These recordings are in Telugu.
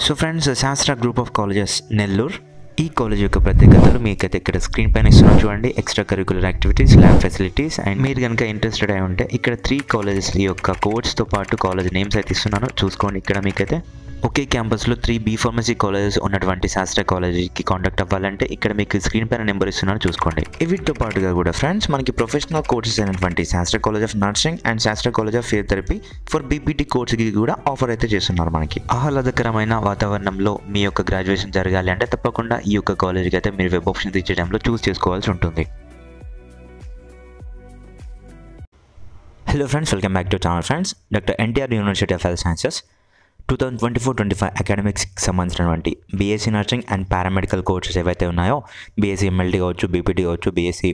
సో ఫ్రెండ్స్, శాస్త్ర గ్రూప్ ఆఫ్ కాలేజెస్ నెల్లూరు ఈ కాలేజ్ యొక్క ప్రత్యేకతలు మీకైతే ఇక్కడ స్క్రీన్ పైన ఇస్తున్నాం చూడండి. Extra curricular activities, lab facilities and మీరు కనుక ఇంట్రెస్టెడ్ అయి ఉంటే ఇక్కడ 3 కాలేజెస్ యొక్క కోడ్స్తో పాటు కాలేజ్ నేమ్స్ అయితే ఇస్తున్నాను చూసుకోండి. ఇక్కడ మీకైతే ఒకే క్యాంపస్లో 3 బీ ఫార్మసీ కాలేజెస్ ఉన్నటువంటి శాస్త్ర కాలేజీకి కాంటాక్ట్ అవ్వాలంటే ఇక్కడ మీకు స్క్రీన్ పైన నెంబర్ ఇస్తున్నాను చూసుకోండి. వీటితో పాటుగా కూడా ఫ్రెండ్స్ మనకి ప్రొఫెషనల్ కోర్సెస్ అయినటువంటి Sastra college of nursing and Sastra college of physiotherapy for BPT కోర్స్కి కూడా ఆఫర్ అయితే చేస్తున్నారు. మనకి ఆహ్లాదకరమైన వాతావరణంలో మీ యొక్క గ్రాడ్యుయేషన్ జరగాలి అంటే తప్పకుండా ఈ యొక్క కాలేజీకి అయితే మీరు వెబ్ ఆప్షన్స్ ఇచ్చే టైంలో చూస్ చేసుకోవాల్సి ఉంటుంది. Hello friends, welcome back to channel friends. Doctor NTR university of health sciences 2024-25 అకాడమిక్స్కి సంబంధించినటువంటి BSc nursing and paramedical courses ఏవైతే ఉన్నాయో, బీఎస్సీ ఎంఎల్టీ కావచ్చు, బీపీటీ కావచ్చు, BSc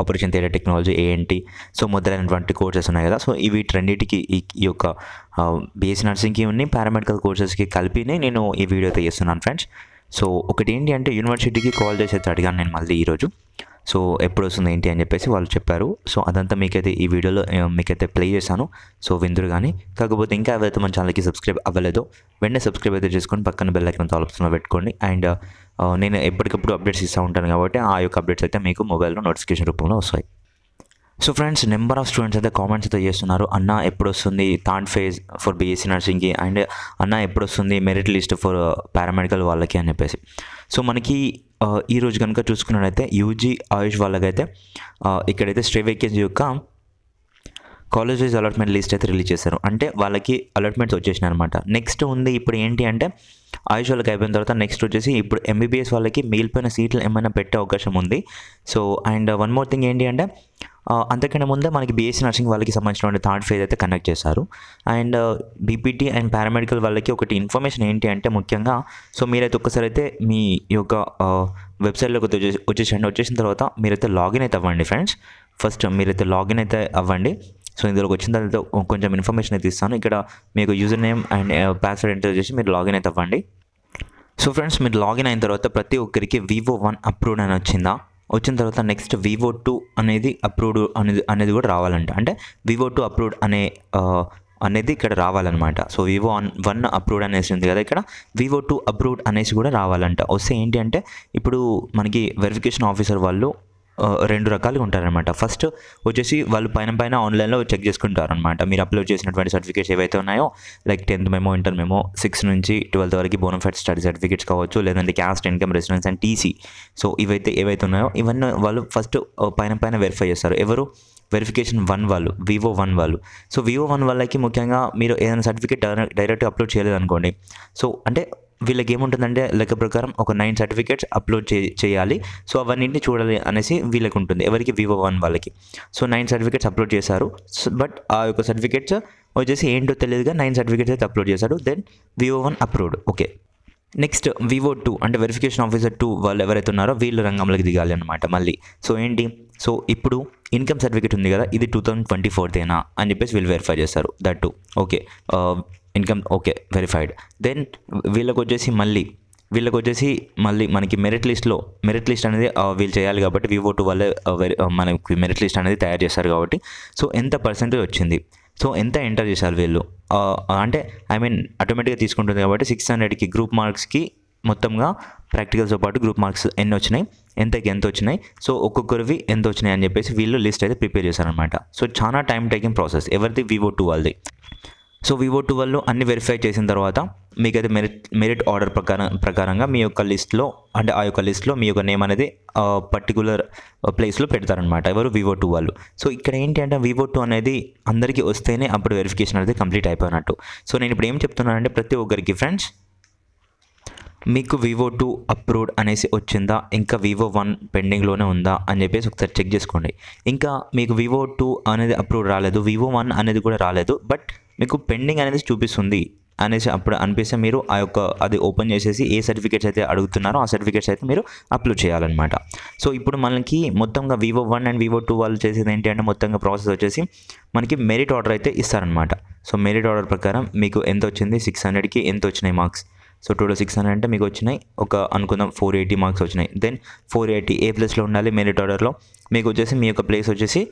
operation theatre technology, ANT, so మొదలైనటువంటి కోర్సెస్ ఉన్నాయి కదా. సో ఇవి రెండింటికి ఈ యొక్క బీఎస్సీ నర్సింగ్కి ఉన్నాయి పారామెడికల్ కోర్సెస్కి కలిపినే నేను ఈ వీడియో అయితే చేస్తున్నాను ఫ్రెండ్స్. సో ఒకటి ఏంటి అంటే యూనివర్సిటీకి కాల్ చేసి అయితే అడిగాను నేను మళ్ళీ ఈరోజు. సో ఎప్పుడు వస్తుంది ఏంటి అని చెప్పేసి వాళ్ళు చెప్పారు. సో అదంతా మీకైతే ఈ వీడియోలో మీకైతే ప్లే చేశాను. సో విందురు కానీ కాకపోతే ఇంకా ఎవరైతే మన ఛానల్కి సబ్స్క్రైబ్ అవ్వలేదో వెంటనే సబ్స్క్రైబ్ అయితే చేసుకొని పక్కన బెల్ ఐకాన్ ఆప్షన్లో పెట్టుకోండి. అండ్ నేను ఎప్పటికప్పుడు అప్డేట్స్ ఇస్తూ ఉంటాను కాబట్టి ఆ యొక్క అప్డేట్స్ అయితే మీకు మొబైల్లో నోటిఫికేషన్ రూపంలో వస్తాయి. So friends, number of students అయితే కామెంట్స్ అయితే చేస్తున్నారు, అన్న ఎప్పుడు వస్తుంది థర్డ్ ఫేజ్ ఫర్ బీఎస్సీ నర్సింగ్కి, అండ్ అన్న ఎప్పుడు వస్తుంది మెరిట్ లిస్ట్ ఫర్ పారామెడికల్ వాళ్ళకి అని చెప్పేసి. సో మనకి ఈరోజు కనుక చూసుకున్నట్లయితే యూజీ ఆయుష్ వాళ్ళకైతే ఇక్కడైతే స్టే వేకెన్సీ యొక్క కాలేజ్ వైజ్ అలాట్మెంట్ లిస్ట్ అయితే రిలీజ్ చేశారు. అంటే వాళ్ళకి అలాట్మెంట్స్ వచ్చేసినాయి అనమాట. నెక్స్ట్ ఉంది ఇప్పుడు ఏంటి అంటే ఆయుష్ వాళ్ళకి అయిపోయిన తర్వాత నెక్స్ట్ వచ్చేసి ఇప్పుడు ఎంబీబీఎస్ వాళ్ళకి మిగిలిపోయిన సీట్లు ఏమైనా పెట్టే అవకాశం ఉంది. So and one more thing ఏంటి అంటే అంతకన్నా ముందే మనకి బీఎస్సీ నర్సింగ్ వాళ్ళకి సంబంధించిన థర్డ్ ఫేజ్ అయితే కండక్ట్ చేశారు. అండ్ బీపీటీ అండ్ పారామెడికల్ వాళ్ళకి ఒకటి ఇన్ఫర్మేషన్ ఏంటి అంటే ముఖ్యంగా సో మీరైతే ఒక్కసారి అయితే మీ యొక్క వెబ్సైట్లోకి వచ్చేసిన తర్వాత మీరైతే లాగిన్ అయితే అవ్వండి ఫ్రెండ్స్. ఫస్ట్ మీరైతే లాగిన్ అయితే అవ్వండి. సో ఇందులోకి వచ్చిన తర్వాత కొంచెం ఇన్ఫర్మేషన్ అయితే ఇస్తాను. ఇక్కడ మీకు user name and password enter చేసి మీరు లాగిన్ అయితే అవ్వండి. సో ఫ్రెండ్స్, మీరు లాగిన్ అయిన తర్వాత ప్రతి ఒక్కరికి Vivo1 అప్రూవ్డ్ అని వచ్చిన తర్వాత నెక్స్ట్ Vivo2 అనేది అప్రూవ్డ్ అనేది కూడా రావాలంట. అంటే Vivo2 అప్రూవ్డ్ అనేది ఇక్కడ రావాలన్నమాట. సో Vivo1 అప్రూవ్డ్ అనేసి ఉంది కదా, ఇక్కడ Vivo2 అప్రూవ్డ్ అనేసి కూడా రావాలంట. వస్తే ఏంటి అంటే ఇప్పుడు మనకి వెరిఫికేషన్ ఆఫీసర్ వాళ్ళు 2 రకాలుగా ఉంటారనమాట. ఫస్ట్ వచ్చేసి వాళ్ళు పైన ఆన్లైన్లో చెక్ చేసుకుంటారనమాట. మీరు అప్లోడ్ చేసినటువంటి సర్టిఫికేట్స్ ఏవైతే ఉన్నాయో like 10th memo, inter memo, 6 నుంచి 12th వరకు బోనఫైడ్ స్టడీ సర్టిఫికేట్స్ కావచ్చు, లేదంటే caste, income, residence and TC. So ఏవైతే ఉన్నాయో ఇవన్నీ వాళ్ళు ఫస్ట్ పైన వెరిఫై చేస్తారు. ఎవరు? వెరిఫికేషన్ 1 వాళ్ళు, Vivo1 వాళ్ళు. సో Vivo1 వాళ్ళకి ముఖ్యంగా మీరు ఏదైనా సర్టిఫికేట్ డైరెక్ట్గా అప్లోడ్ చేయలేదు అనుకోండి, సో అంటే వీళ్ళకి ఏముంటుందంటే లెక్క ప్రకారం ఒక 9 సర్టిఫికేట్స్ అప్లోడ్ చేయాలి. సో అవన్నింటిని చూడాలి అనేసి వీళ్ళకి ఉంటుంది. ఎవరికి? Vivo1 వాళ్ళకి. సో 9 సర్టిఫికేట్స్ అప్లోడ్ చేశారు. బట్ ఆ యొక్క సర్టిఫికేట్స్ వచ్చేసి ఏంటో తెలియదుగా 9 సర్టిఫికేట్స్ అయితే అప్లోడ్ చేశాడు. Then Vivo1 approved. Okay, next Vivo2 అంటే వెరిఫికేషన్ ఆఫీసర్ 2 వాళ్ళు ఎవరైతే ఉన్నారో వీళ్ళు రంగంలోకి దిగాలి అనమాట మళ్ళీ. సో ఏంటి? సో ఇప్పుడు ఇన్కమ్ సర్టిఫికేట్ ఉంది కదా, ఇది 2024 అని చెప్పేసి వీళ్ళు వెరిఫై చేస్తారు. That too okay, income okay verified. Then వీళ్ళకి వచ్చేసి మళ్ళీ మనకి మెరిట్ లిస్ట్ అనేది వీళ్ళు చేయాలి కాబట్టి Vivo2 వాళ్ళే మనకి మెరిట్ లిస్ట్ అనేది తయారు చేస్తారు కాబట్టి సో ఎంత పర్సెంటేజ్ వచ్చింది, సో ఎంత ఎంటర్ చేశారు వీళ్ళు అంటే ఆటోమేటిక్గా తీసుకుంటుంది కాబట్టి 600కి గ్రూప్ మార్క్స్కి మొత్తంగా ప్రాక్టికల్స్తో పాటు గ్రూప్ మార్క్స్ ఎన్ని వచ్చినాయి, ఎంత వచ్చినాయి, సో ఒక్కొక్కరివి ఎంత వచ్చినాయి అని చెప్పేసి వీళ్ళు లిస్ట్ అయితే ప్రిపేర్ చేశారనమాట. సో చాలా టైం టేకింగ్ ప్రాసెస్. ఎవరిది? Vivo2 వాళ్ళది. సో Vivo2 వాళ్ళు అన్ని వెరిఫై చేసిన తర్వాత మీకైతే మెరిట్ ఆర్డర్ ప్రకారంగా మీ యొక్క లిస్ట్లో అంటే ఆ యొక్క లిస్ట్లో మీ యొక్క నేమ్ అనేది పర్టికులర్ ప్లేస్లో పెడతారనమాట. ఎవరు? Vivo2 వాళ్ళు. సో ఇక్కడ ఏంటి అంటే Vivo2 అనేది అందరికీ వస్తేనే అప్పుడు వెరిఫికేషన్ అనేది కంప్లీట్ అయిపోయినట్టు. సో నేను ఇప్పుడు ఏం చెప్తున్నానంటే ప్రతి ఒక్కరికి ఫ్రెండ్స్, మీకు Vivo2 అప్రూవ్డ్ అనేసి వచ్చిందా, ఇంకా Vivo1 పెండింగ్లోనే ఉందా అని చెప్పేసి ఒకసారి చెక్ చేసుకోండి. ఇంకా మీకు Vivo2 అనేది అప్రూవ్డ్ రాలేదు, Vivo1 అనేది కూడా రాలేదు, బట్ మీకు పెండింగ్ అనేది చూపిస్తుంది అనేసి అప్పుడు అనిపిస్తే మీరు అది ఓపెన్ చేసేసి ఏ సర్టిఫికేట్స్ అయితే అడుగుతున్నారో ఆ సర్టిఫికేట్స్ అయితే మీరు అప్లోడ్ చేయాలన్నమాట. సో ఇప్పుడు మనకి మొత్తంగా Vivo1 అండ్ Vivo2 వాళ్ళు చేసేది ఏంటి అంటే మొత్తంగా ప్రాసెస్ వచ్చేసి మనకి మెరిట్ ఆర్డర్ అయితే ఇస్తారనమాట. సో మెరిట్ ఆర్డర్ ప్రకారం మీకు ఎంత వచ్చింది, 600కి ఎంత వచ్చినాయి మార్క్స్, సో టోటల్ 600 అంటే మీకు వచ్చినాయి ఒక అనుకుందాం 480 మార్క్స్ వచ్చినాయి. దెన్ 480 A+లో ఉండాలి మెరిట్ ఆర్డర్లో. మీకు వచ్చేసి మీ యొక్క ప్లేస్ వచ్చేసి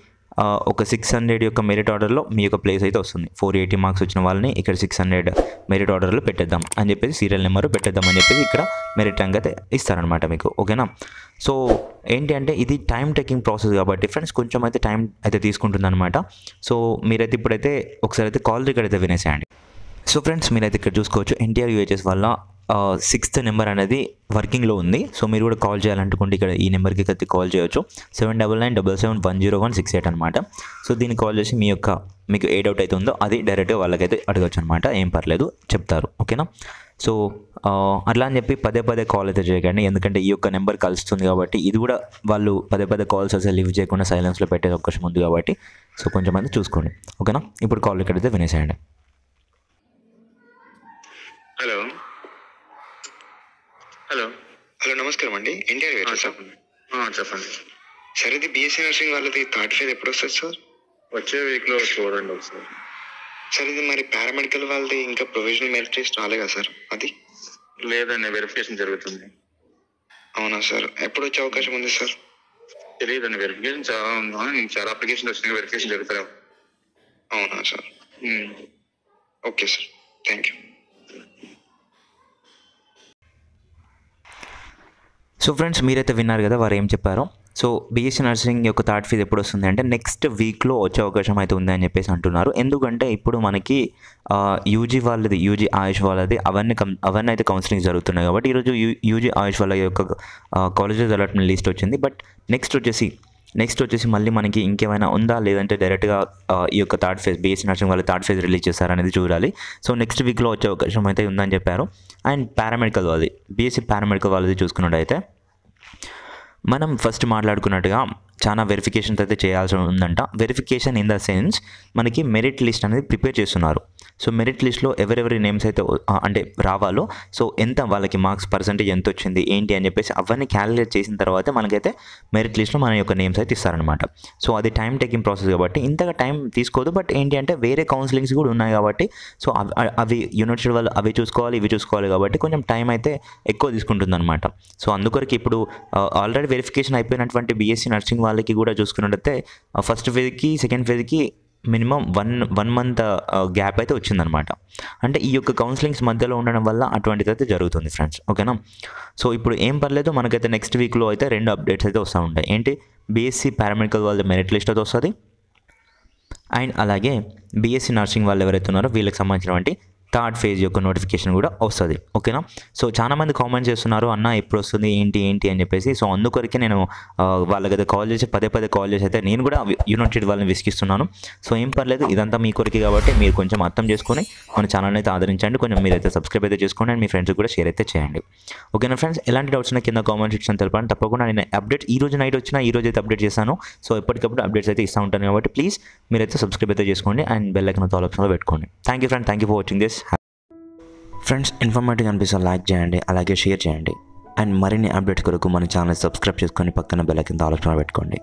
ఒక 600 యొక్క మెరిట్ ఆర్డర్లో మీ యొక్క ప్లేస్ అయితే వస్తుంది. 480 మార్క్స్ వచ్చిన వాళ్ళని ఇక్కడ 600 మెరిట్ ఆర్డర్లో పెట్టేద్దాం అని చెప్పేసి సీరియల్ నెంబర్ పెట్టేద్దాం అని చెప్పేసి ఇక్కడ మెరిట్ ర్యాంక్ అయితే ఇస్తారనమాట మీకు. ఓకేనా. సో ఏంటి అంటే ఇది టైం టేకింగ్ ప్రాసెస్ కాబట్టి ఫ్రెండ్స్ కొంచెం అయితే టైం అయితే తీసుకుంటుంది అనమాట. సో మీరైతే ఇప్పుడైతే ఒకసారి అయితే కాల్ రికార్డ్ అయితే వినేసేయండి. సో ఫ్రెండ్స్ మీరైతే ఇక్కడ చూసుకోవచ్చు ఎన్టీఆర్ యూహెచ్ఎస్ వల్ల 6th నెంబర్ అనేది వర్కింగ్లో ఉంది. సో మీరు కూడా కాల్ చేయాలనుకుంటే ఇక్కడ ఈ నెంబర్కి అయితే కాల్ చేయొచ్చు. 7997710168 అనమాట. సో దీన్ని కాల్ చేసి మీకు ఏ డౌట్ అయితే ఉందో అది డైరెక్ట్గా వాళ్ళకైతే అడగచ్చు అనమాట. ఏం పర్లేదు చెప్తారు. ఓకేనా. సో అట్లా అని చెప్పి పదే కాల్ అయితే చేయకండి, ఎందుకంటే ఈ యొక్క నెంబర్ కలుస్తుంది కాబట్టి ఇది కూడా వాళ్ళు పదే కాల్స్ అసలు లివ్ చేయకుండా సైలెన్స్లో పెట్టే అవకాశం ఉంది కాబట్టి సో కొంచెం అయితే చూసుకోండి. ఓకేనా. ఇప్పుడు కాల్ ఇక్కడైతే వినేసేయండి. హలో హలో హలో నమస్కారం అండి. ఎన్టీఆర్ గారు చెప్పండి. సార్ ఇది బీఎస్సీ నర్సింగ్ వాళ్ళది థర్డ్ ఫేజ్ ఎప్పుడు వస్తుంది సార్? వచ్చే వీక్లో చూడండి ఒకసారి. సార్ ఇది మరి పారామెడికల్ వాళ్ళది ఇంకా ప్రొవిజనల్ మెరిట్ లిస్ట్ రాలేదా సార్? అది లేదండి, వెరిఫికేషన్ జరుగుతుంది. అవునా సార్? ఎప్పుడు వచ్చే అవకాశం ఉంది సార్? తెలియదండి, వెరిఫికేషన్ చాలా అప్లికేషన్ వచ్చినాయి, వెరిఫికేషన్ జరుగుతాయి. అవునా sir? Okay sir, thank you. So friends మీరైతే విన్నారు కదా వారు ఏం చెప్పారో. సో బీఎస్సీ నర్సింగ్ యొక్క థర్డ్ ఫేజ్ ఎప్పుడు వస్తుంది అంటే నెక్స్ట్ వీక్లో వచ్చే అవకాశం అయితే ఉంది అని చెప్పేసి అంటున్నారు. ఎందుకంటే ఇప్పుడు మనకి యూజీ ఆయుష్ వాళ్ళది అవన్నీ అయితే కౌన్సిలింగ్ జరుగుతున్నాయి కాబట్టి ఈరోజు యూజీ ఆయుష్ వాళ్ళ యొక్క కాలేజెస్ అలాట్మెంట్ లిస్ట్ వచ్చింది. బట్ నెక్స్ట్ వచ్చేసి మళ్ళీ మనకి ఇంకేమైనా ఉందా లేదంటే డైరెక్ట్గా ఈ యొక్క థర్డ్ ఫేజ్ బీఎస్సీ నర్సింగ్ వాళ్ళు థర్డ్ ఫేజ్ రిలీజ్ చేస్తారనేది చూడాలి. సో నెక్స్ట్ వీక్లో వచ్చే అవకాశం అయితే ఉందని చెప్పారు. అండ్ పారామెడికల్ వాళ్ళది బీఎస్సీ పారామెడికల్ వాళ్ళది చూసుకున్నట్టయితే మనం ఫస్ట్ మాట్లాడుకున్నట్టుగా చాలా వెరిఫికేషన్స్ అయితే చేయాల్సి ఉందంట. వెరిఫికేషన్ ఇన్ ద సెన్స్ మనకి మెరిట్ లిస్ట్ అనేది ప్రిపేర్ చేస్తున్నారు. సో మెరిట్ లిస్ట్లో ఎవరెవరి నేమ్స్ అయితే అంటే రావాలో సో ఎంత వాళ్ళకి మార్క్స్ పర్సెంటేజ్ ఎంత వచ్చింది ఏంటి అని చెప్పేసి అవన్నీ క్యాలిక్యులేట్ చేసిన తర్వాత మనకైతే మెరిట్ లిస్ట్లో మన యొక్క నేమ్స్ అయితే ఇస్తారనమాట. సో అది టైం టేకింగ్ ప్రాసెస్ కాబట్టి ఇంతగా టైం తీసుకోదు. బట్ ఏంటి అంటే వేరే కౌన్సిలింగ్స్ కూడా ఉన్నాయి కాబట్టి సో అవి యూనివర్సిటీ వాళ్ళు అవి చూసుకోవాలి ఇవి చూసుకోవాలి కాబట్టి కొంచెం టైం అయితే ఎక్కువ తీసుకుంటుంది అనమాట. సో అందుకొరకు ఇప్పుడు ఆల్రెడీ వెరిఫికేషన్ అయిపోయినటువంటి బీఎస్సీ నర్సింగ్ వాళ్ళకి కూడా చూసుకున్నట్టయితే ఫస్ట్ ఫేజ్కి సెకండ్ ఫేజ్కి మినిమం వన్ మంత్ గ్యాప్ అయితే వచ్చిందనమాట. అంటే ఈ యొక్క కౌన్సిలింగ్స్ మధ్యలో ఉండడం వల్ల అటువంటిది అయితే జరుగుతుంది ఫ్రెండ్స్. ఓకేనా. సో ఇప్పుడు ఏం పర్లేదు, మనకైతే నెక్స్ట్ వీక్లో అయితే 2 అప్డేట్స్ అయితే వస్తూ ఉంటాయి. ఏంటి బీఎస్సీ పారామెడికల్ వాళ్ళ మెరిట్ లిస్ట్ అయితే వస్తుంది అండ్ అలాగే బీఎస్సీ నర్సింగ్ వాళ్ళు ఎవరైతే ఉన్నారో వీళ్ళకి సంబంధించినటువంటి థర్డ్ ఫేజ్ యొక్క నోటిఫికేషన్ కూడా వస్తుంది. ఓకేనా. సో చాలామంది కామెంట్ చేస్తున్నారు అన్న ఎప్పుడు వస్తుంది ఏంటి అని చెప్పేసి. సో అందుకొరకే నేను వాళ్ళకైతే కాల్ చేసి పదే కాల్ చేసి అయితే నేను కూడా యూనివర్సిటీ వాళ్ళని విసిగిస్తున్నాను. సో ఏం పర్లేదు, ఇదంతా మీ కొరికి కాబట్టి మీరు కొంచెం అర్థం చేసుకొని మన ఛానల్ని అయితే ఆదరించండి. కొంచెం మీరైతే సబ్స్క్రైబ్ అయితే చేసుకోండి అండ్ మీ ఫ్రెండ్స్ కూడా షేర్ అయితే చేయండి. ఓకేనా ఫ్రెండ్స్. ఎలాంటి డౌట్స్ ఉన్నా కింద కామెంట్ సెక్షన్ తెలపండి. తప్పకుండా నేను అప్డేట్ ఈ రోజు నైట్ వచ్చినా ఈ రోజు అయితే అప్డేట్ చేశాను. సో ఎప్పటికప్పుడు అప్డేట్స్ అయితే ఇస్తూ ఉంటాను కాబట్టి ప్లీజ్ మీరైతే సబ్స్క్రైబ్ అయితే చేసుకోండి అండ్ బెల్ ఐకాన్ ఆల్ ఆప్షన్లో పెట్టుకోండి. Thank you friend, thank you for watching this. Friends informative అనిపిస్తే లైక్ చేయండి, అలాగే షేర్ చేయండి అండ్ మరిన్ని అప్డేట్స్ కొరకు మన ఛానల్ సబ్స్క్రైబ్ చేసుకొని పక్కన బెల్ ఐకాన్ ఆల్ ఆప్షన్లో పెట్టుకోండి.